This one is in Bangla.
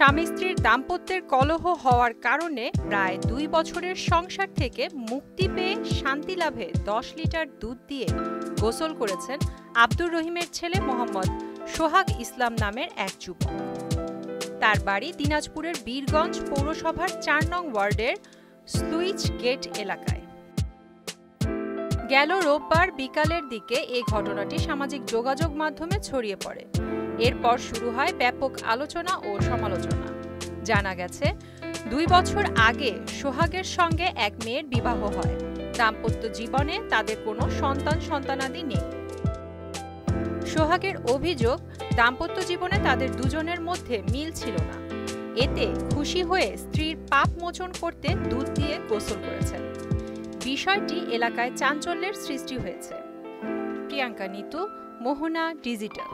স্বামী স্ত্রীর দাম্পত্যের কলহ হওয়ার কারণে প্রায় ২ বছরের সংসার থেকে মুক্তি পেয়ে শান্তি লাভে ১০ লিটার দুধ দিয়ে গোসল করেছেন আব্দুর রহিমের ছেলে মোহাম্মদ সোহাগ ইসলাম নামের এক যুবক। তার বাড়ি দিনাজপুরের বীরগঞ্জ পৌরসভার ৪ নং ওয়ার্ডের স্লুইস গেট এলাকায়। গেল রোববার বিকালের দিকে এই ঘটনাটি সামাজিক যোগাযোগ মাধ্যমে ছড়িয়ে পড়ে। এরপর শুরু হয় ব্যাপক আলোচনা ও সমালোচনা। জানা গেছে ২ বছর আগে সোহাগের সঙ্গে এক মেয়ের বিবাহ হয়। দাম্পত্য জীবনে তাদের কোনো সন্তানাদি নেই। সোহাগের অভিযোগ, দাম্পত্য জীবনে তাদের দুজনের মধ্যে মিল ছিল না। এতে খুশি হয়ে স্ত্রীর পাপ মোচন করতে দুধ দিয়ে গোসল করেছেন। বিষয়টি এলাকায় চাঞ্চল্যের সৃষ্টি হয়েছে। প্রিয়াঙ্কা নিতু, মোহনা ডিজিটাল।